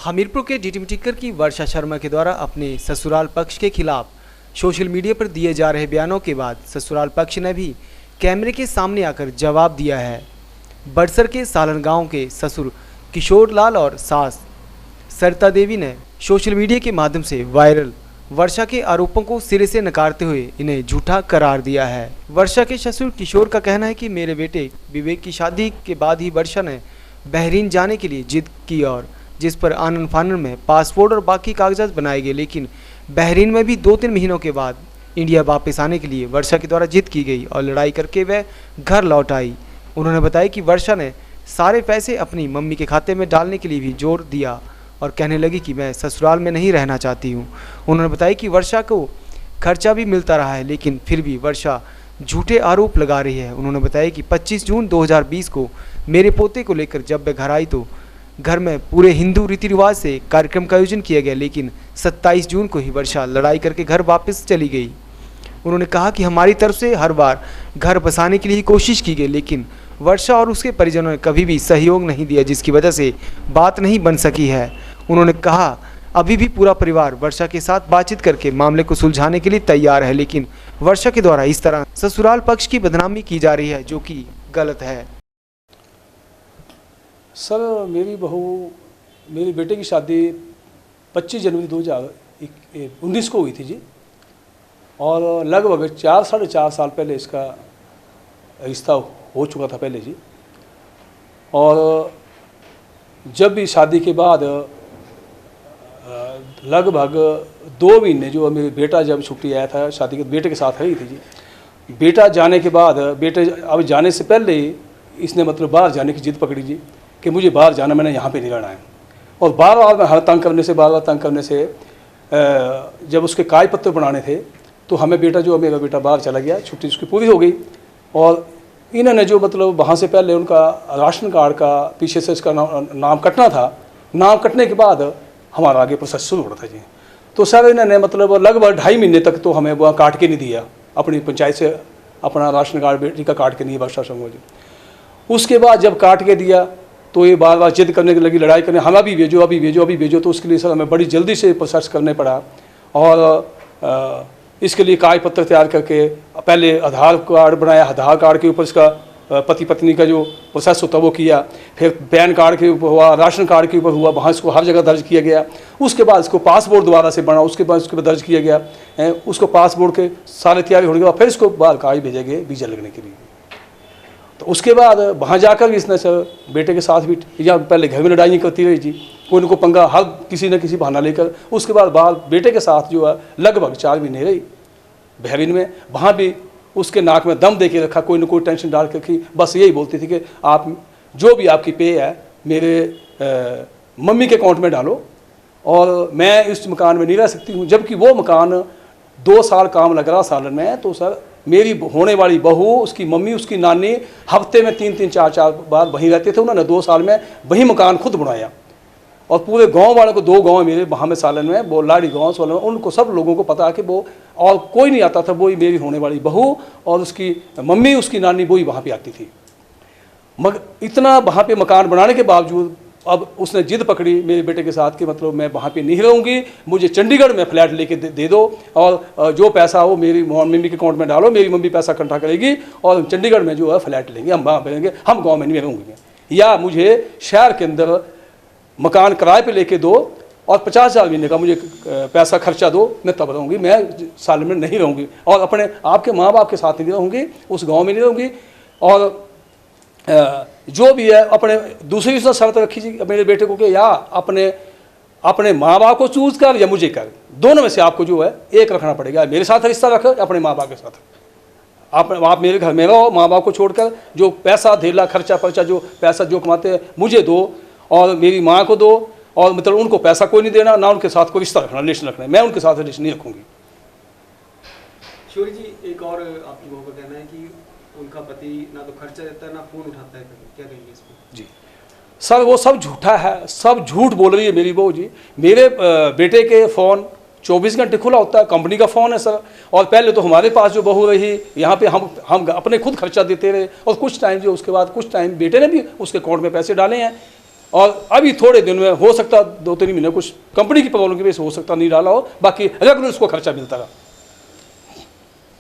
हमीरपुर के डीटीवी टिक्कर की वर्षा शर्मा के द्वारा अपने ससुराल पक्ष के खिलाफ सोशल मीडिया पर दिए जा रहे बयानों के बाद ससुराल पक्ष ने भी कैमरे के सामने आकर जवाब दिया है। बड़सर के सालन गांव के ससुर किशोर लाल और सास सरिता देवी ने सोशल मीडिया के माध्यम से वायरल वर्षा के आरोपों को सिरे से नकारते हुए इन्हें झूठा करार दिया है। वर्षा के ससुर किशोर का कहना है कि मेरे बेटे विवेक की शादी के बाद ही वर्षा ने बहरीन जाने के लिए जिद की और जिस पर आनन फानन में पासपोर्ट और बाकी कागजात बनाए गए, लेकिन बहरीन में भी 2-3 महीनों के बाद इंडिया वापस आने के लिए वर्षा के द्वारा जिद की गई और लड़ाई करके वह घर लौट आई। उन्होंने बताया कि वर्षा ने सारे पैसे अपनी मम्मी के खाते में डालने के लिए भी जोर दिया और कहने लगी कि मैं ससुराल में नहीं रहना चाहती हूँ। उन्होंने बताया कि वर्षा को खर्चा भी मिलता रहा है, लेकिन फिर भी वर्षा झूठे आरोप लगा रही है। उन्होंने बताया कि 25 जून 2020 को मेरे पोते को लेकर जब वह घर आई तो घर में पूरे हिंदू रीति रिवाज से कार्यक्रम का आयोजन किया गया, लेकिन 27 जून को ही वर्षा लड़ाई करके घर वापस चली गई। उन्होंने कहा कि हमारी तरफ से हर बार घर बसाने के लिए कोशिश की गई, लेकिन वर्षा और उसके परिजनों ने कभी भी सहयोग नहीं दिया, जिसकी वजह से बात नहीं बन सकी है। उन्होंने कहा अभी भी पूरा परिवार वर्षा के साथ बातचीत करके मामले को सुलझाने के लिए तैयार है, लेकिन वर्षा के द्वारा इस तरह ससुराल पक्ष की बदनामी की जा रही है, जो कि गलत है। सर, मेरी बेटे की शादी 25 जनवरी 2019 को हुई थी जी, और लगभग 4-4.5 साल पहले इसका रिश्ता हो चुका था पहले जी। और जब भी शादी के बाद लगभग 2 महीने जो मेरे बेटा जब छुट्टी आया था शादी के, बेटे के साथ रही थी जी। बेटा जाने के बाद, बेटे अब जाने से पहले ही इसने मतलब बाहर जाने की जिद पकड़ी जी कि मुझे बाहर जाना, मैंने यहाँ पे नहीं रहना है। और बार बार मैं तंग करने से जब उसके कागज पत्र बनाने थे तो हमें मेरा बेटा बाहर चला गया, छुट्टी उसकी पूरी हो गई। और इन्होंने जो मतलब वहाँ से पहले उनका राशन कार्ड का पीछे से इसका नाम कटना था, नाम कटने के बाद हमारा आगे प्रोसेस शुरू हो रहा था जी। तो सर इन्होंने मतलब लगभग 2.5 महीने तक तो हमें वहाँ काट के नहीं दिया, अपनी पंचायत से अपना राशन कार्ड बेटी का काट के नहीं वर्षा संघ जी। उसके बाद जब काट के दिया तो ये बार बार जिद करने लगी, लड़ाई करने, हम अभी भेजो। तो उसके लिए सर हमें बड़ी जल्दी से प्रोसेस करने पड़ा और इसके लिए कागज पत्र तैयार करके पहले आधार कार्ड बनाया, आधार कार्ड के ऊपर इसका पति पत्नी का जो प्रोसेस होता है वो किया, फिर पैन कार्ड के ऊपर हुआ, राशन कार्ड के ऊपर हुआ, वहाँ इसको हर जगह दर्ज किया गया। उसके बाद इसको पासपोर्ट दोबारा से बना, उसके बाद उसके दर्ज किया गया, उसको पासपोर्ट के सारे तैयारी होने के बाद फिर इसको बाहर कागज भेजे गए वीज़ा लगने के लिए। तो उसके बाद वहाँ जाकर भी इसने सर बेटे के साथ भी या पहले घर में लड़ाई करती रही जी, कोई न कोई पंगा हर किसी न किसी बहाना लेकर। उसके बाद बाहर बेटे के साथ जो है लगभग 4 महीने रही बहरीन में, वहाँ भी उसके नाक में दम दे के रखा, कोई न कोई टेंशन डाल के रखी। बस यही बोलती थी कि आप जो भी आपकी पे है मेरे मम्मी के अकाउंट में डालो और मैं इस मकान में नहीं रह सकती हूँ। जबकि वो मकान 2 साल काम लग रहा सालन में, तो सर मेरी होने वाली बहू, उसकी मम्मी, उसकी नानी हफ्ते में 3-3, 4-4 बार वहीं रहते थे। उन्होंने 2 साल में वही मकान खुद बनाया और पूरे गांव वालों को, 2 गांव मेरे वहाँ में सालन में, वो लाड़ी गाँव सालन में, उनको सब लोगों को पता कि वो और कोई नहीं आता था, वही मेरी होने वाली बहू और उसकी मम्मी, उसकी नानी वही वहाँ पे आती थी। मगर इतना वहाँ पे मकान बनाने के बावजूद अब उसने जिद पकड़ी मेरे बेटे के साथ कि मतलब मैं वहाँ पे नहीं रहूँगी, मुझे चंडीगढ़ में फ्लैट लेके दे दो और जो पैसा हो मेरी मम्मी के अकाउंट में डालो, मेरी मम्मी पैसा इकट्ठा करेगी और चंडीगढ़ में जो है फ्लैट लेंगे, हम वहाँ रहेंगे, हम गाँव में नहीं रहूँगी, या मुझे शहर के अंदर मकान किराए पे लेके दो और 50,000 महीने का मुझे पैसा खर्चा दो, मैं तब रहूँगी, मैं साल में नहीं रहूँगी और अपने आपके माँ बाप के साथ नहीं रहूँगी, उस गांव में नहीं रहूँगी। और जो भी है अपने दूसरी उसने शर्त रखी थी मेरे बेटे को कि या अपने माँ बाप को चूज कर या मुझे कर, दोनों में से आपको जो है एक रखना पड़ेगा, मेरे साथ रिश्ता रख अपने माँ बाप के साथ। आप मेरे घर में रहो, माँ बाप को छोड़कर जो पैसा धेला खर्चा जो पैसा जो कमाते हैं मुझे दो और मेरी माँ को दो, और मतलब उनको पैसा कोई नहीं देना, ना उनके साथ कोई रिश्ता रखना, रिलेशन रखना, मैं उनके साथ रिलेशन नहीं रखूँगी। शोरी जी, एक और आपकी बहू का कहना है कि उनका पति ना तो खर्चा देता है ना फोन उठाता है, क्या कहेंगे इस पर? जी सर, वो सब झूठा है, सब झूठ बोल रही है मेरी बहू जी। मेरे बेटे के फ़ोन 24 घंटे खुला होता है, कंपनी का फ़ोन है सर। और पहले तो हमारे पास जो बहू रही यहाँ पे हम अपने खुद खर्चा देते रहे, और कुछ टाइम जो उसके बाद कुछ टाइम बेटे ने भी उसके अकाउंट में पैसे डाले हैं। और अभी थोड़े दिन में हो सकता 2-3 महीने कुछ कंपनी की प्रॉब्लम की वजह से हो सकता नहीं डाला हो, बाकी रेगुलर उसको खर्चा मिलता रहा।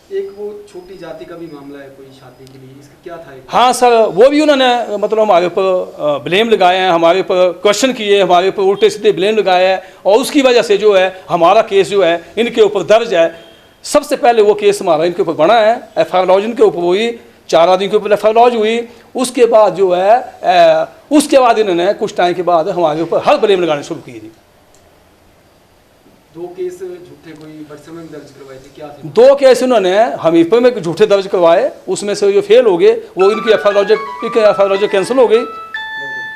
एक वो छोटी जाति का भी मामला है कोई शादी के लिए, इसका क्या था? हाँ सर, वो भी उन्होंने मतलब हमारे ऊपर ब्लेम लगाए हैं, हमारे ऊपर क्वेश्चन किए, हमारे ऊपर उल्टे सीधे ब्लेम लगाए हैं, और उसकी वजह से जो है हमारा केस जो है इनके ऊपर दर्ज है। सबसे पहले वो केस हमारा इनके ऊपर बना है, FIR लॉज इनके ऊपर हुई, 4 आदमी के ऊपर FIR लॉज हुई। उसके बाद जो है उसके बाद इन्होंने कुछ टाइम के बाद हमारे ऊपर हर ब्लेम लगाने शुरू किए जी। 2 केस झूठे कोई बरसम में दर्ज करवाए थे, क्या थे? 2 केस उन्होंने हमीरपुर में झूठे दर्ज करवाए, उसमें से जो फेल हो गए वो इनकी FIR लॉज कैंसिल हो गई।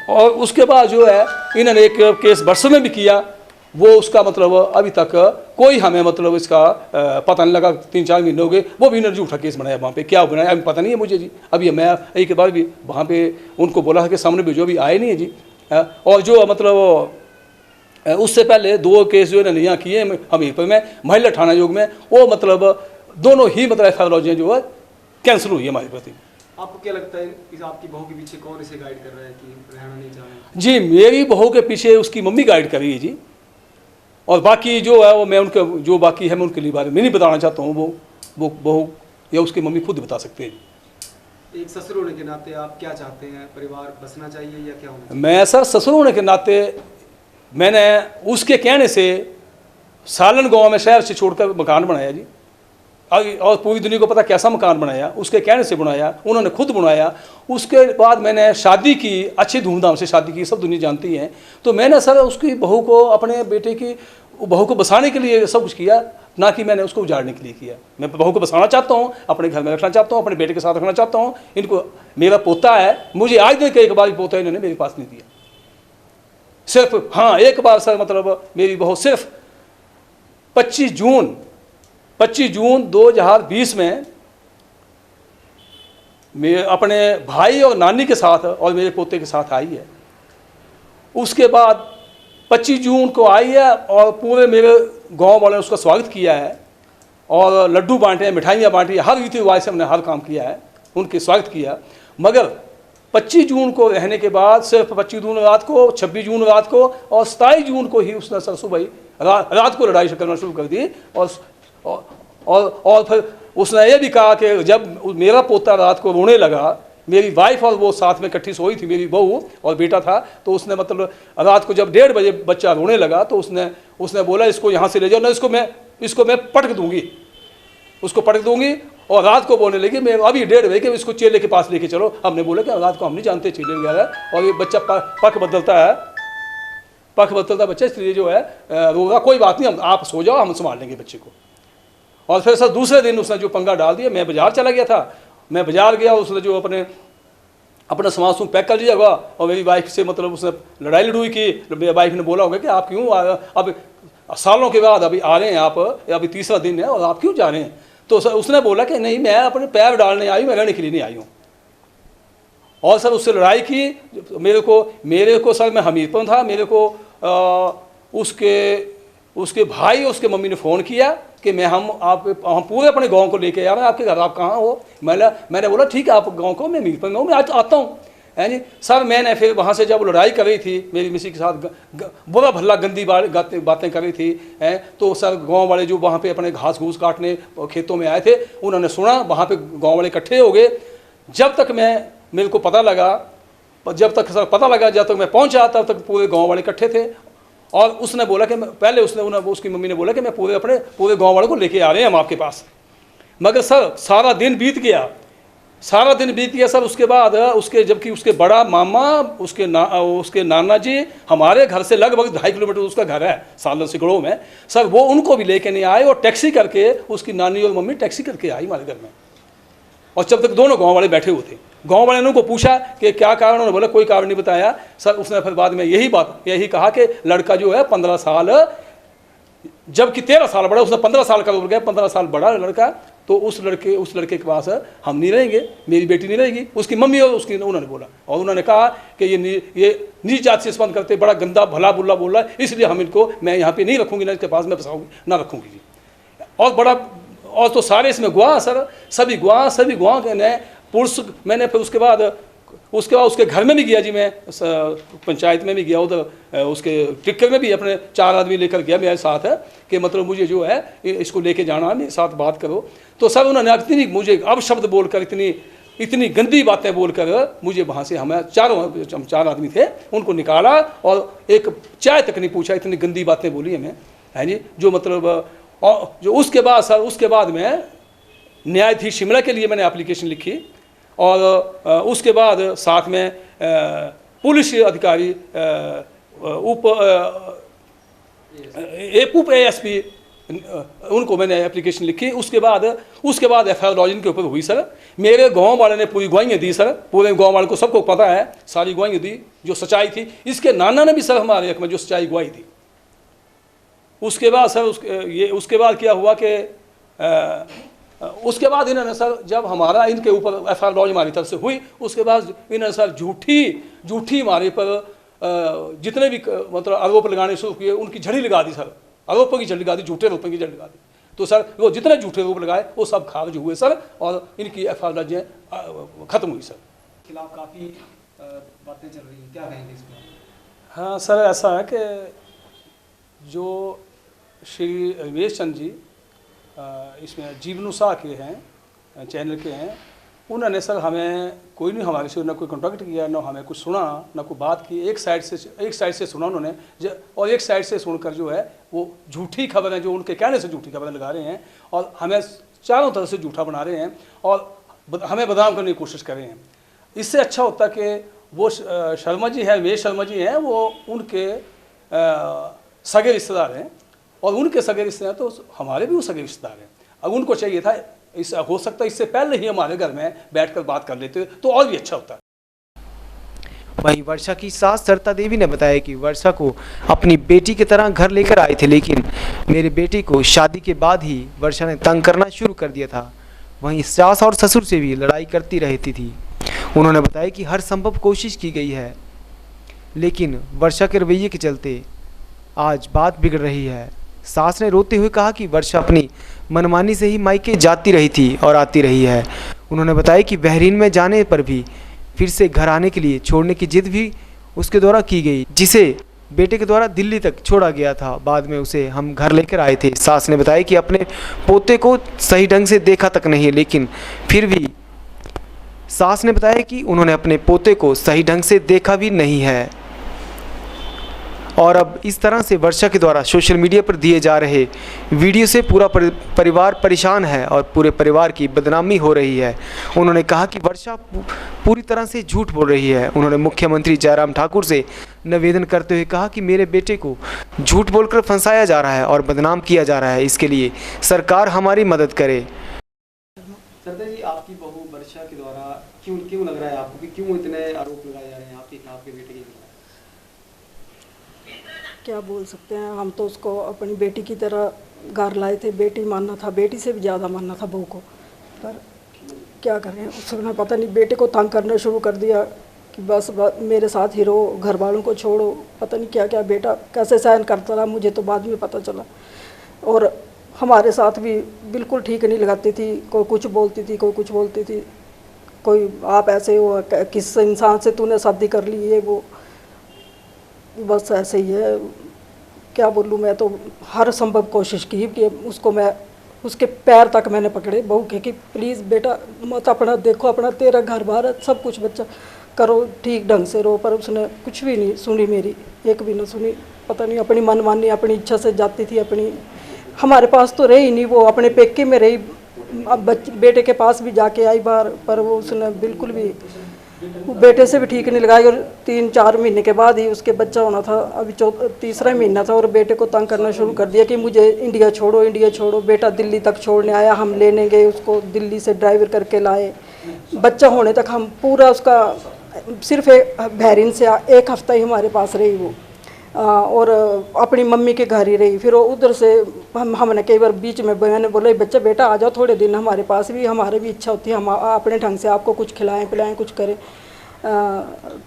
और उसके बाद जो है इन्होंने एक केस बरसम में भी किया, वो उसका मतलब अभी तक कोई हमें मतलब इसका पता नहीं लगा। 3-4 महीने हो गए, वो भी इन्होंने झूठा केस बनाया। वहाँ पे क्या बनाया अभी पता नहीं है मुझे जी। अभी मैं एक बार भी वहाँ पे उनको बोला कि सामने भेजो, अभी आए नहीं है जी। और जो मतलब उससे पहले 2 केस जो इन्होंने यहाँ किए हमीरपुर में महिला थाना योग में, वो मतलब दोनों ही मतलब FIR लॉज जो है कैंसिल हुई है हमारे प्रति। आपको क्या लगता है इस आपकी बहू के पीछे कौन इसे गाइड कर रहा है कि रहना नहीं चाह रहे? जी, मेरी बहू के पीछे उसकी मम्मी गाइड कर रही है जी, और बाकी जो है वो मैं उनके जो बाकी है मैं उनके लिए बारे में नहीं बताना चाहता हूँ। वो बहू या उसकी मम्मी खुद बता सकते हैं। एक ससुर होने के नाते आप क्या चाहते हैं, परिवार बसना चाहिए या क्या होना चाहिए? मैं सर ससुर होने के नाते मैंने उसके कहने से सालन गांव में शहर से छोड़कर मकान बनाया जी, और पूरी दुनिया को पता कैसा मकान बनाया, उसके कहने से बनाया, उन्होंने खुद बनाया। उसके बाद मैंने शादी की, अच्छी धूमधाम से शादी की, सब दुनिया जानती है। तो मैंने सर उसकी बहू को, अपने बेटे की बहू को बसाने के लिए सब कुछ किया, ना कि मैंने उसको उजाड़ने के लिए किया। मैं बहू को बसाना चाहता हूँ, अपने घर में रखना चाहता हूँ, अपने बेटे के साथ रखना चाहता हूँ। इनको मेरा पोता है, मुझे आज तक एक बार भी पोता इन्होंने मेरे पास नहीं दिया। सिर्फ हाँ एक बार सर मतलब मेरी बहू सिर्फ 25 जून 2020 में मैं अपने भाई और नानी के साथ और मेरे पोते के साथ आई है। उसके बाद 25 जून को आई है और पूरे मेरे गांव वालों ने उसका स्वागत किया है, और लड्डू बांटे हैं, मिठाइयाँ बांटी, हर रीति रिवाज से हमने हर काम किया है, उनके स्वागत किया। मगर 25 जून को रहने के बाद सिर्फ 25 जून रात को, 26 जून रात को और 27 जून को ही उसने सर सुबह रात को लड़ाई करना शुरू कर दी। और फिर उसने ये भी कहा कि जब मेरा पोता रात को रोने लगा, मेरी वाइफ और वो साथ में इकट्ठी सोई थी, मेरी बहू और बेटा था, तो उसने मतलब रात को जब 1:30 बजे बच्चा रोने लगा तो उसने बोला इसको यहाँ से ले जाओ, ना इसको मैं पटक दूंगी, उसको पटक दूंगी। और रात को बोलने लगी मैं अभी 1:30 बजे कि इसको चेले के पास लेके चलो। हमने बोला कि रात को हम नहीं जानते चेले वगैरह, और ये बच्चा पक बदलता बच्चा, इसलिए जो है रोगा, कोई बात नहीं, आप सो जाओ, हम संभाल लेंगे बच्चे को। और फिर सर दूसरे दिन उसने जो पंगा डाल दिया, मैं बाजार चला गया था, मैं बाजार गया, उसने जो अपना सामान पैक कर लिया होगा, और मेरी वाइफ से मतलब उसने लड़ाई लड़ूई की। मेरी वाइफ ने बोला होगा कि आप क्यों अब सालों के बाद अभी आ रहे हैं आप, अभी 3रा दिन है और आप क्यों जा रहे हैं? तो सर उसने बोला कि नहीं, मैं अपने पैर डालने आई हूँ, मैं रहने के लिए नहीं आई हूँ। और सर उससे लड़ाई की। मेरे को सर मैं हमीरपुर था, मेरे को उसके भाई और उसके मम्मी ने फ़ोन किया कि हम पूरे अपने गांव को लेके आ रहे हैं आपके घर, आप कहाँ हो? मैंने बोला ठीक है, आप गांव को, मैं हमीरपुर में हूँ, मैं आज आता हूँ, है जी। सर मैंने फिर वहाँ से जब लड़ाई कर रही थी मेरी मिसी के साथ, बुरा भला गंदी बातें कर रही थी, हैं, तो सर गांव वाले जो वहाँ पे अपने घास घूस काटने खेतों में आए थे, उन्होंने सुना, वहाँ पे गांव वाले इकट्ठे हो गए। जब तक मेरे को पता लगा, जब तक मैं पहुँचा तब तक पूरे गाँव वाले इकट्ठे थे। और उसने बोला कि पहले उसकी मम्मी ने बोला कि मैं पूरे गाँव वालों को लेके आ रहे हैं हम आपके पास। मगर सर सारा दिन बीत गया सर। उसके बाद जबकि उसके बड़ा मामा, उसके नाना जी हमारे घर से लगभग 2.5 किलोमीटर उसका घर है सालन सिकड़ों में, सर वो उनको भी लेके नहीं आए, और टैक्सी करके उसकी नानी और मम्मी टैक्सी करके आई हमारे घर में। और जब तक दोनों गांव वाले बैठे हुए थे, गांव वाले ने उनको पूछा कि क्या कारण, उन्होंने बोला कोई कारण नहीं बताया। सर उसने फिर बाद में यही कहा कि लड़का जो है 15 साल, जबकि 13 साल बड़ा, उसने 15 साल का हो गया, 15 साल बड़ा लड़का, तो उस लड़के के पास हम नहीं रहेंगे, मेरी बेटी नहीं रहेगी। उसकी मम्मी और उन्होंने बोला, और उन्होंने कहा कि ये नीच जात से संबंध करते, बड़ा गंदा भला बुल्ला बोल रहा है, इसलिए हम इनको, मैं यहाँ पे नहीं रखूँगी, ना इसके पास मैं बसाऊँगी, ना रखूँगी जी। और तो सारे इसमें गवाह सर, सभी गवाह के ने पुरुष। मैंने फिर उसके बाद उसके बाद उसके घर में भी गया जी, मैं पंचायत में भी गया, उधर उसके टिक्कर में भी अपने 4 आदमी लेकर गया मेरे साथ है कि मतलब मुझे जो है इसको लेके जाना है, मेरे साथ बात करो। तो सर उन्होंने इतनी मुझे अपशब्द बोलकर, इतनी गंदी बातें बोलकर मुझे वहाँ से, हम 4 आदमी थे, उनको निकाला और एक चाय तक नहीं पूछा, इतनी गंदी बातें बोली हमें, है जी। जो मतलब और जो उसके बाद सर, उसके बाद में न्यायाधीश शिमला के लिए मैंने एप्लीकेशन लिखी और उसके बाद साथ में पुलिस अधिकारी उप ASP उनको मैंने एप्लीकेशन लिखी। उसके बाद FIR लॉजिंग के ऊपर हुई सर। मेरे गांव वाले ने पूरी गवाहियाँ दी सर, पूरे गांव वाले को सबको पता है, सारी गवाहियाँ दी जो सच्चाई थी। इसके नाना ने भी सर हमारे हक में जो सच्चाई गवाही दी। उसके बाद सर उसके बाद क्या हुआ कि उसके बाद इन्होंने सर, जब हमारा इनके ऊपर FIR लॉज हमारी तरफ से हुई, उसके बाद इन्होंने सर झूठी हमारे पर जितने भी मतलब आरोप लगाने शुरू किए, उनकी झड़ी लगा दी सर, आरोपों की झड़ी लगा दी, झूठे आरोपों की झड़ी लगा दी। तो सर वो जितने झूठे आरोप लगाए वो सब खारिज हुए सर, और इनकी FIR लॉजें खत्म हुई सर। खिलाफ काफ़ी बातें चल रही हैं, क्या कहेंगे इस पर? हाँ सर, ऐसा है कि जो श्री रमेश चंद जी इसमें जीवनुसाह के हैं, चैनल के हैं, उन्होंने सर हमें कोई नहीं, हमारे से ना कोई कॉन्टैक्ट किया, ना हमें कुछ सुना, ना कोई बात की। एक साइड से सुना उन्होंने, और एक साइड से सुनकर जो है वो झूठी खबरें, जो उनके कहने से झूठी खबरें लगा रहे हैं और हमें चारों तरफ से झूठा बना रहे हैं और हमें बदनाम करने की कोशिश कर रहे हैं। इससे अच्छा होता कि वो शर्मा जी है, रमेश शर्मा जी हैं, वो उनके सगे रिश्तेदार हैं, और उनके सगे रिश्तेदार तो हमारे भी वो सगे रिश्तेदार हैं। अब उनको चाहिए था, इस हो सकता है इससे पहले ही हमारे घर में बैठकर बात कर लेते तो और भी अच्छा होता। वहीं वर्षा की सास सरिता देवी ने बताया कि वर्षा को अपनी बेटी की तरह घर लेकर आए थे, लेकिन मेरी बेटी को शादी के बाद ही वर्षा ने तंग करना शुरू कर दिया था। वहीं सास और ससुर से भी लड़ाई करती रहती थी। उन्होंने बताया कि हर संभव कोशिश की गई है, लेकिन वर्षा के रवैये के चलते आज बात बिगड़ रही है। सास ने रोते हुए कहा कि वर्षा अपनी मनमानी से ही मायके जाती रही थी और आती रही है। उन्होंने बताया कि बहरीन में जाने पर भी फिर से घर आने के लिए छोड़ने की जिद भी उसके द्वारा की गई, जिसे बेटे के द्वारा दिल्ली तक छोड़ा गया था। बाद में उसे हम घर लेकर आए थे। सास ने बताया कि अपने पोते को सही ढंग से देखा तक नहीं है, लेकिन फिर भी सास ने बताया कि उन्होंने अपने पोते को सही ढंग से देखा भी नहीं है। और अब इस तरह से वर्षा के द्वारा सोशल मीडिया पर दिए जा रहे वीडियो से पूरा परिवार परेशान है और पूरे परिवार की बदनामी हो रही है। उन्होंने कहा कि वर्षा पूरी तरह से झूठ बोल रही है। उन्होंने मुख्यमंत्री जयराम ठाकुर से निवेदन करते हुए कहा कि मेरे बेटे को झूठ बोलकर फंसाया जा रहा है और बदनाम किया जा रहा है, इसके लिए सरकार हमारी मदद करे। सरदार जी, आपकी बहू वर्षा के द्वारा क्यों लग रहा है आपको कि क्यों इतने आरोप लगाए जा रहे हैं आपके बेटे के खिलाफ? क्या बोल सकते हैं, हम तो उसको अपनी बेटी की तरह घर लाए थे, बेटी मानना था, बेटी से भी ज़्यादा मानना था बहू को, पर क्या करें, उसने पता नहीं बेटे को तंग करना शुरू कर दिया कि बस मेरे साथ ही रहो, घर वालों को छोड़ो, पता नहीं क्या क्या बेटा कैसे सहन करता रहा, मुझे तो बाद में पता चला। और हमारे साथ भी बिल्कुल ठीक नहीं लगाती थी, कोई कुछ बोलती थी, कोई कुछ बोलती थी, कोई आप ऐसे हो, किस इंसान से तूने शादी कर ली, ये वो, बस ऐसे ही है। क्या बोलूँ, मैं तो हर संभव कोशिश की कि उसको मैं उसके पैर तक मैंने पकड़े बहू के कि प्लीज़ बेटा मत अपना देखो, अपना तेरा घर बार है, सब कुछ बच्चा करो, ठीक ढंग से रहो, पर उसने कुछ भी नहीं सुनी, मेरी एक भी ना सुनी। पता नहीं अपनी मनमानी, अपनी इच्छा से जाती थी, अपनी हमारे पास तो रही नहीं, वो अपने पेके में रही, अब बेटे के पास भी जाके आई बार, पर वो उसने बिल्कुल भी वो बेटे से भी ठीक नहीं लगाई। और 3-4 महीने के बाद ही उसके बच्चा होना था, अभी तीसरा महीना था, और बेटे को तंग करना शुरू कर दिया कि मुझे इंडिया छोड़ो, इंडिया छोड़ो। बेटा दिल्ली तक छोड़ने आया, हम लेने गए उसको, दिल्ली से ड्राइवर करके लाए, बच्चा होने तक हम पूरा उसका सिर्फ बहरीन से 1 हफ्ता ही हमारे पास रही वो, और अपनी मम्मी के घर ही रही। फिर उधर से हमने कई बार बीच में मैंने बोला बच्चा बेटा आ जाओ थोड़े दिन हमारे पास भी, हमारे भी इच्छा होती है हम अपने ढंग से आपको कुछ खिलाएं पिलाएं कुछ करें।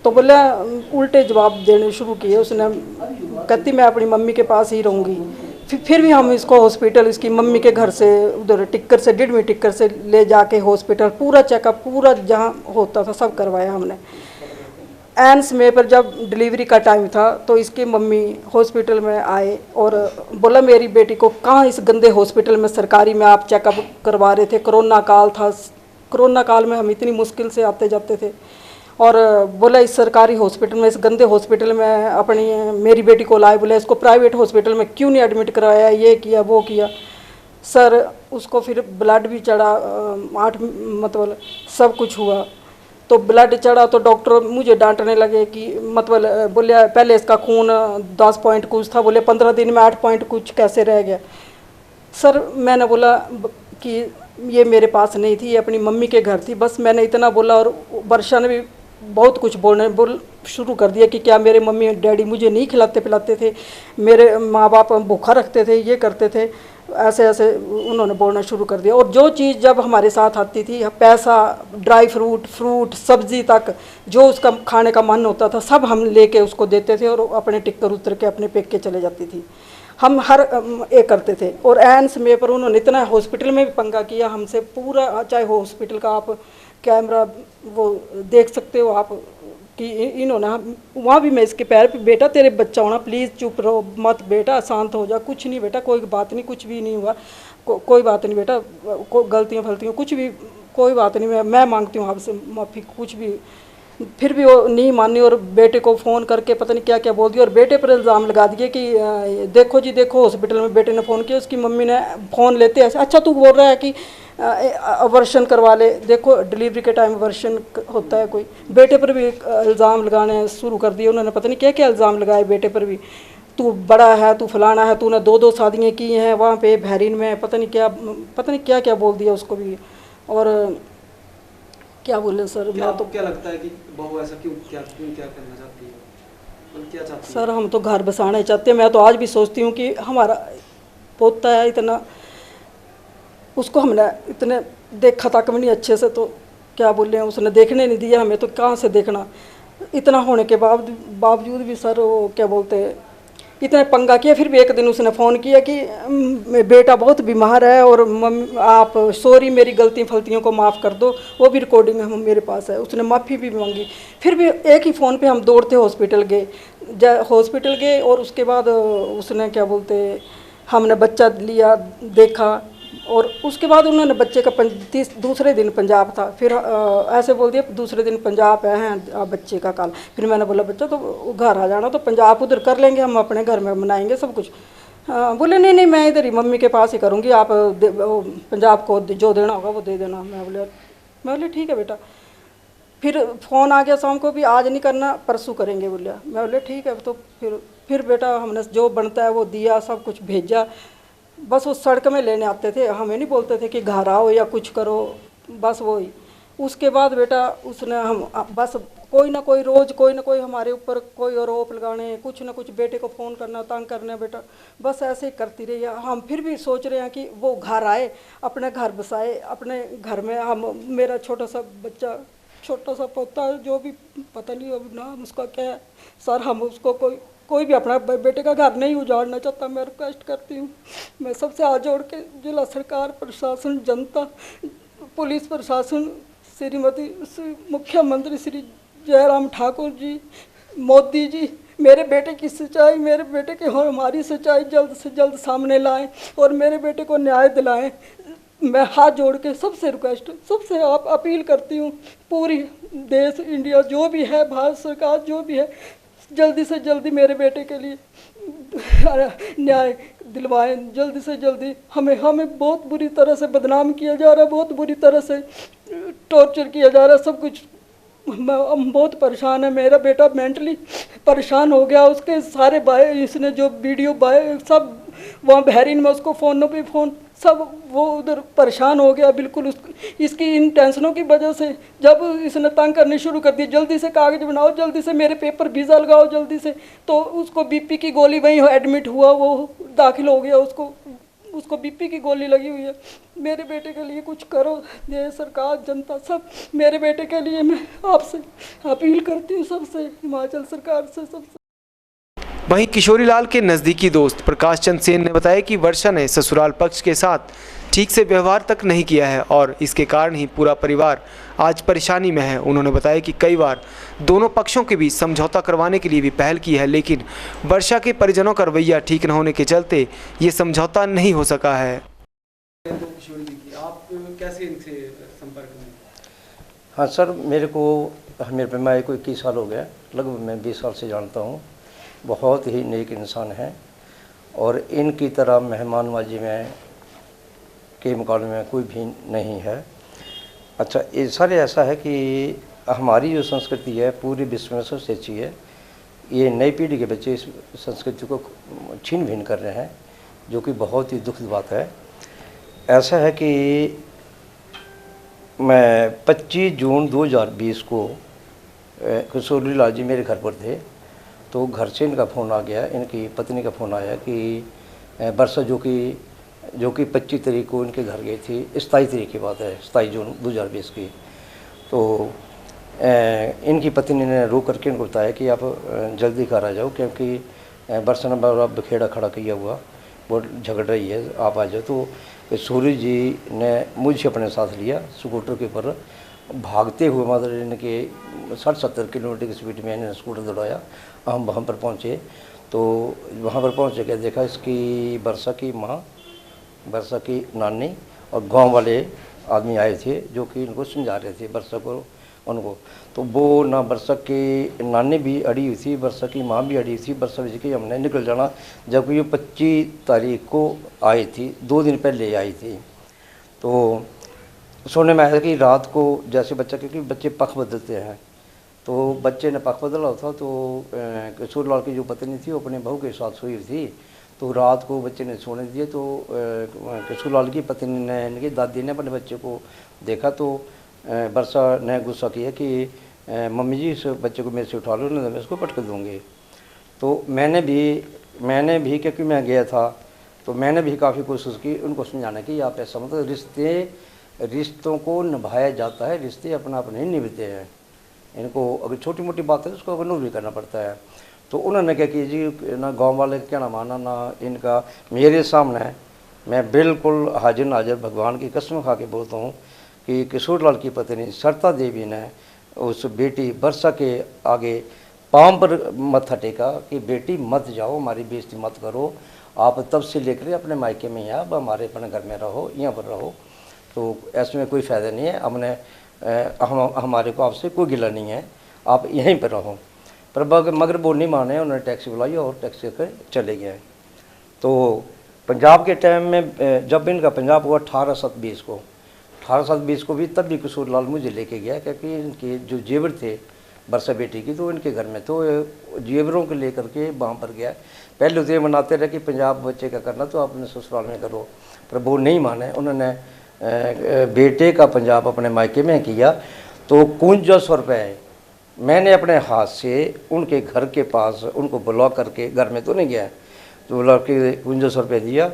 तो बोला उल्टे जवाब देने शुरू किए उसने, कहती मैं अपनी मम्मी के पास ही रहूँगी, फिर भी हम इसको हॉस्पिटल, इसकी मम्मी के घर से उधर टिक्कर से, डिडमी टिक्कर से ले जाके हॉस्पिटल पूरा चेकअप, पूरा जहाँ होता था सब करवाया हमने। एन समय पर जब डिलीवरी का टाइम था तो इसकी मम्मी हॉस्पिटल में आए और बोला मेरी बेटी को कहाँ इस गंदे हॉस्पिटल में सरकारी में आप चेकअप करवा रहे थे, कोरोना काल था, कोरोना काल में हम इतनी मुश्किल से आते जाते थे, और बोला इस सरकारी हॉस्पिटल में, इस गंदे हॉस्पिटल में अपनी मेरी बेटी को लाए, बोला इसको प्राइवेट हॉस्पिटल में क्यों नहीं एडमिट करवाया, ये किया वो किया। सर उसको फिर ब्लड भी चढ़ा, 8 मतलब सब कुछ हुआ, तो ब्लड चढ़ा तो डॉक्टर मुझे डांटने लगे कि मतलब बोले पहले इसका खून 10 पॉइंट कुछ था, बोले 15 दिन में 8 पॉइंट कुछ कैसे रह गया। सर मैंने बोला कि ये मेरे पास नहीं थी, ये अपनी मम्मी के घर थी, बस मैंने इतना बोला। और वर्षा ने भी बहुत कुछ बोल शुरू कर दिया कि क्या मेरे मम्मी डैडी मुझे नहीं खिलाते पिलाते थे, मेरे माँ बाप भूखा रखते थे, ये करते थे, ऐसे ऐसे उन्होंने बोलना शुरू कर दिया। और जो चीज़ जब हमारे साथ आती थी, पैसा, ड्राई फ्रूट, सब्जी तक, जो उसका खाने का मन होता था सब हम लेके उसको देते थे और अपने टिक्कर उतर के अपने पेक के चले जाती थी। हम हर एक करते थे। और एन समय पर उन्होंने इतना हॉस्पिटल में भी पंगा किया हमसे, पूरा चाहे हॉस्पिटल का आप कैमरा वो देख सकते हो आप कि इन्होंने वहाँ भी मैं इसके पैर पे, बेटा तेरे बच्चा होना, प्लीज़ चुप रहो मत बेटा, शांत हो जा, कुछ नहीं बेटा, कोई बात नहीं, कुछ भी नहीं हुआ, कोई बात नहीं बेटा, गलतियाँ फलतियाँ कुछ भी, कोई बात नहीं, मैं मांगती हूँ आपसे माफ़ी, कुछ भी। फिर भी वो नहीं मानी और बेटे को फ़ोन करके पता नहीं क्या क्या बोल दिया और बेटे पर इल्ज़ाम लगा दिए कि देखो जी देखो, हॉस्पिटल में बेटे ने फ़ोन किया, उसकी मम्मी ने फ़ोन लेते ऐसे, अच्छा तू बोल रहा है कि अवर्शन करवा ले, देखो डिलीवरी के टाइम अवर्शन होता है कोई, बेटे पर भी इल्ज़ाम लगाने शुरू कर दिए उन्होंने, पता नहीं क्या क्या इल्ज़ाम लगाए बेटे पर भी, तू बड़ा है, तू फलाना है, तूने 2 शादियाँ की हैं वहाँ पे बहरीन में, पता नहीं क्या क्या बोल दिया उसको भी। और क्या बोले सर, मैं तो क्या लगता है कि बहू ऐसा क्यों क्या करना चाहती है, मतलब क्या चाहती है? सर हम तो घर बसाना ही चाहते हैं। मैं तो आज भी सोचती हूँ कि हमारा पोता है, इतना उसको हमने इतने देखा तक भी नहीं अच्छे से, तो क्या बोले उसने देखने नहीं दिया हमें, तो कहाँ से देखना। इतना होने के बावजूद भी सर वो क्या बोलते हैं, इतने पंगा किया। फिर भी एक दिन उसने फ़ोन किया कि बेटा बहुत बीमार है और मम्मी आप सॉरी, मेरी गलती फलतियों को माफ़ कर दो, वो भी रिकॉर्डिंग हम मेरे पास है, उसने माफ़ी भी मांगी। फिर भी एक ही फ़ोन पे हम दौड़ते हॉस्पिटल गए और उसके बाद उसने क्या बोलते, हमने बच्चा लिया, देखा, और उसके बाद उन्होंने बच्चे का दूसरे दिन पंजाब था, फिर ऐसे बोल दिया दूसरे दिन पंजाब आए हैं बच्चे का कल। फिर मैंने बोला बच्चा तो घर आ जाना, तो पंजाब उधर कर लेंगे, हम अपने घर में मनाएंगे सब कुछ। बोले नहीं मैं इधर ही मम्मी के पास ही करूँगी, आप पंजाब को जो देना होगा वो दे देना। मैं बोले ठीक है बेटा। फिर फ़ोन आ गया शाम को भी, आज नहीं करना परसों करेंगे बोले। मैं बोले ठीक है। तो फिर बेटा हमने जो बनता है वो दिया, सब कुछ भेजा। बस वो सड़क में लेने आते थे, हमें नहीं बोलते थे कि घर आओ या कुछ करो, बस वही। उसके बाद बेटा उसने हम बस कोई ना कोई रोज़ कोई ना कोई हमारे ऊपर कोई आरोप लगाने, कुछ ना कुछ बेटे को फ़ोन करना, तंग करना बेटा, बस ऐसे ही करती रही। हम फिर भी सोच रहे हैं कि वो घर आए, अपने घर बसाए, अपने घर में हम, मेरा छोटा सा बच्चा, छोटा सा पोता जो भी पता नहीं अब नाम उसका क्या है सर, हम उसको कोई भी अपना बेटे का घर नहीं उजाड़ना चाहता। मैं रिक्वेस्ट करती हूँ, मैं सबसे हाथ जोड़ के जिला सरकार, प्रशासन, जनता, पुलिस प्रशासन, श्रीमती मुख्यमंत्री श्री जयराम ठाकुर जी, मोदी जी, मेरे बेटे की सच्चाई, मेरे बेटे की हमारी सच्चाई जल्द से जल्द सामने लाएं और मेरे बेटे को न्याय दिलाएं। मैं हाथ जोड़ के सबसे रिक्वेस्ट, सबसे आप अपील करती हूँ, पूरी देश इंडिया जो भी है, भारत सरकार जो भी है, जल्दी से जल्दी मेरे बेटे के लिए न्याय दिलवाएं, जल्दी से जल्दी। हमें बहुत बुरी तरह से बदनाम किया जा रहा है, बहुत बुरी तरह से टॉर्चर किया जा रहा है, सब कुछ। हम बहुत परेशान है, मेरा बेटा मेंटली परेशान हो गया। उसके सारे इसने जो वीडियो सब वहाँ बहरीन में उसको फ़ोनों पे फ़ोन सब, वो उधर परेशान हो गया बिल्कुल। इसकी इन टेंशनों की वजह से जब इसने तंग करनी शुरू कर दी, जल्दी से कागज़ बनाओ, जल्दी से मेरे पेपर वीज़ा लगाओ जल्दी से, तो उसको बीपी की गोली वहीं एडमिट हुआ, वो दाखिल हो गया, उसको बीपी की गोली लगी हुई है। मेरे बेटे के लिए कुछ करो, ये सरकार, जनता, सब मेरे बेटे के लिए मैं आपसे अपील करती हूँ, सबसे, हिमाचल सरकार से, सबसे। वहीं किशोरीलाल के नज़दीकी दोस्त प्रकाश चंद सेन ने बताया कि वर्षा ने ससुराल पक्ष के साथ ठीक से व्यवहार तक नहीं किया है और इसके कारण ही पूरा परिवार आज परेशानी में है। उन्होंने बताया कि कई बार दोनों पक्षों के बीच समझौता करवाने के लिए भी पहल की है, लेकिन वर्षा के परिजनों का रवैया ठीक न होने के चलते ये समझौता नहीं हो सका है। किशोरी जी की आप कैसे इनसे संपर्क में? हाँ सर, मेरे पैमाए को 21 साल हो गया, लगभग मैं 20 साल से जानता हूँ। बहुत ही नेक इंसान हैं और इनकी तरह मेहमानबाजी में के मुकाबले में कोई भी नहीं है। अच्छा, ये सर ऐसा है कि हमारी जो संस्कृति है पूरी विश्व में सबसे अच्छी है। ये नई पीढ़ी के बच्चे इस संस्कृति को छीन भिन कर रहे हैं, जो कि बहुत ही दुखद बात है। ऐसा है कि मैं 25 जून 2020 को किशोरीलाल जी मेरे घर पर थे, तो घर से इनका फ़ोन आ गया, इनकी पत्नी का फ़ोन आया कि वर्षा जो कि 25 तारीख को इनके घर गई थी, 27 तारीख की बात है, 27 जून 2020 की। तो इनकी पत्नी ने रो करके इनको बताया कि आप जल्दी घर आ जाओ, क्योंकि वर्षा ने बड़ा बखेड़ा खड़ा किया हुआ, बहुत झगड़ रही है, आप आ जाओ। तो सूर्य जी ने मुझे अपने साथ लिया, स्कूटर के ऊपर भागते हुए, मतलब इनके 60-70 किलोमीटर की स्पीड में इन्हें स्कूटर दौड़ाया। हम वहाँ पर पहुँचे, तो वहाँ पर पहुँचे के देखा इसकी वर्षा की माँ, वर्षा की नानी और गांव वाले आदमी आए थे, जो कि इनको समझा रहे थे वर्षा को उनको। तो वो ना वर्षा की नानी भी अड़ी हुई थी, वर्षा की माँ भी अड़ी हुई थी। वर्षा जी की हमने निकल जाना, जबकि ये 25 तारीख को आई थी, 2 दिन पहले आई थी। तो सुनने में आया कि रात को जैसे बच्चा, क्योंकि बच्चे पख बदलते हैं, तो बच्चे ने पख बदला था, तो किशोरीलाल की जो पत्नी थी वो अपने बहू के साथ सोई थी। तो रात को बच्चे ने सोने दिए, तो किशोरीलाल की पत्नी ने, इनकी दादी ने अपने बच्चे को देखा, तो वर्षा ने गुस्सा किया कि मम्मी जी इस बच्चे को मेरे से उठा लो, नहीं मैं इसको पटक दूँगी। तो मैंने भी क्योंकि मैं गया था, तो मैंने भी काफ़ी कोशिश की उनको समझाने की, आप ऐसा मतलब रिश्तों को निभाया जाता है, रिश्ते अपना आप नहीं निभाते हैं। इनको अगर छोटी मोटी बात है उसको इग्नोर भी करना पड़ता है। तो उन्होंने क्या कि जी ना गांव वाले क्या ना माना ना इनका, मेरे सामने मैं बिल्कुल हाजिर नाजिर भगवान की कसम खा के बोलता हूँ कि किशोरीलाल की पत्नी सरता देवी ने उस बेटी वर्षा के आगे पाँव पर मत्था टेका कि बेटी मत जाओ, हमारी बेइज्जती मत करो, आप तब से लेकर अपने मायके में या अब हमारे अपने घर में रहो, यहाँ पर रहो। तो ऐसे में कोई फ़ायदा नहीं है, हमारे को आपसे कोई गिला नहीं है, आप यहीं पर रहो। पर मगर वो नहीं माने, उन्होंने टैक्सी बुलाई और टैक्सी कर चले गए। तो पंजाब के टाइम में जब इनका पंजाब हुआ 18/7/20 को भी, तब भी किशोरीलाल मुझे लेके गया, क्योंकि इनके जो जेवर थे वर्षा बेटी की, तो इनके घर में, तो जेवरों को लेकर के वहाँ पर गया। पहले तो ये मनाते रहे कि पंजाब बच्चे का करना तो अपने ससुराल में करो, पर वो नहीं माने। उन्होंने बेटे का पंजाब अपने मायके में किया। तो 5100 रुपये मैंने अपने हाथ से उनके घर के पास उनको बुला करके, घर में तो नहीं गया, तो बुला के 5100 रुपये दिया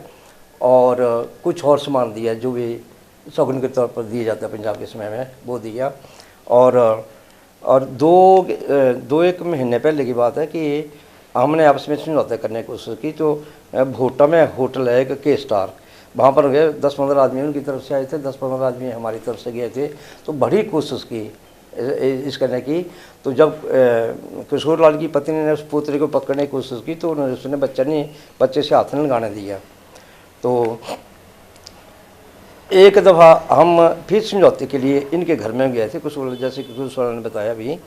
और कुछ और सामान दिया जो भी शगुन के तौर पर दिया जाता है पंजाब के समय में, वो दिया। और 2-1 महीने पहले की बात है कि हमने आपस में समझौता करने की कोशिश की। तो भोटा में होटल है एक के स्टार, वहाँ पर गए, 10-15 आदमी उनकी तरफ से आए थे, 10-15 आदमी हमारी तरफ से गए थे। तो बड़ी कोशिश की इस करने की। तो जब किशोरीलाल की पत्नी ने उस पोतरे को पकड़ने की कोशिश की, तो उसने बच्चे से हाथ नहीं लगाने दिया। तो एक दफ़ा हम फिर समझौते के लिए इनके घर में गए थे, किशोरीलाल, जैसे किशोरीलाल ने बताया भी,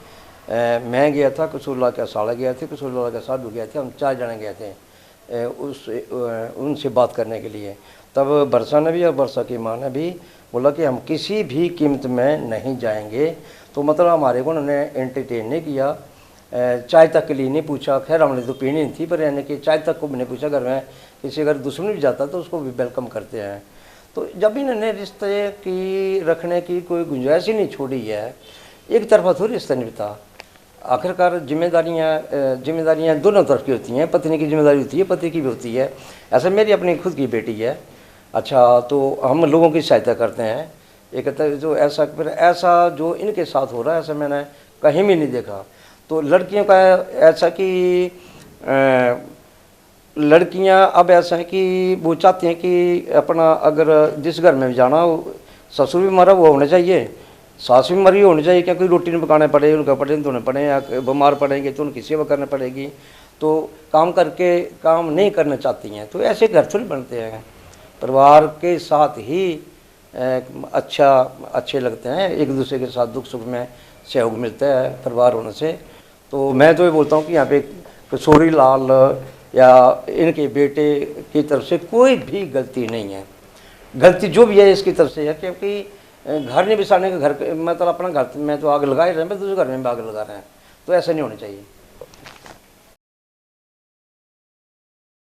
मैं गया था, किशोरीलाल का साला गया थे, किशोरीलाल का साधु गया थे, हम 4 जने गए थे उनसे बात करने के लिए। तब वर्षा ने भी और वर्षा की माँ ने भी बोला कि हम किसी भी कीमत में नहीं जाएंगे। तो मतलब हमारे को उन्होंने एंटरटेन नहीं किया, चाय तक के लिए नहीं पूछा। खैर हमने तो पीनी नहीं थी, पर यानी कि चाय तक को भी नहीं पूछा। घर में किसी अगर दुश्मन भी जाता तो उसको भी वेलकम करते हैं। तो जब इन्होंने रिश्ते की रखने की कोई गुंजाइश ही नहीं छोड़ी है, एक तरफा थोड़ी रिश्ता निभता। आखिरकार जिम्मेदारियाँ दोनों तरफ की होती हैं, पत्नी की जिम्मेदारी होती है, पति की भी होती है। ऐसा मेरी अपनी खुद की बेटी है। अच्छा, तो हम लोगों की सहायता करते हैं। एक जो ऐसा जो इनके साथ हो रहा है, ऐसा मैंने कहीं भी नहीं देखा। तो लड़कियों का ऐसा कि लड़कियां अब ऐसा है कि वो चाहती हैं कि अपना अगर जिस घर में भी जाना हो, ससुर भी मरा हुआ होना चाहिए, सास भी मरी होनी चाहिए, क्या कोई रोटी नहीं पकाने पड़े, उनका कपड़े नहीं धोने पड़े, या बीमार पड़ेंगे तो उनकी सेवा करनी पड़ेगी, तो काम करके काम नहीं करना चाहती हैं। तो ऐसे घर थोड़ी बनते हैं। परिवार के साथ ही अच्छे लगते हैं, एक दूसरे के साथ दुख सुख में सहयोग मिलता है परिवार होने से। तो मैं तो ये बोलता हूँ कि यहाँ पे किशोरी लाल या इनके बेटे की तरफ से कोई भी गलती नहीं है। गलती जो भी है इसकी तरफ से है, क्योंकि घर नहीं बिसाने का घर मतलब अपना घर में तो आग लगा ही रहे हैं, दूसरे घर में भी आग लगा रहे हैं, तो ऐसा नहीं होना चाहिए।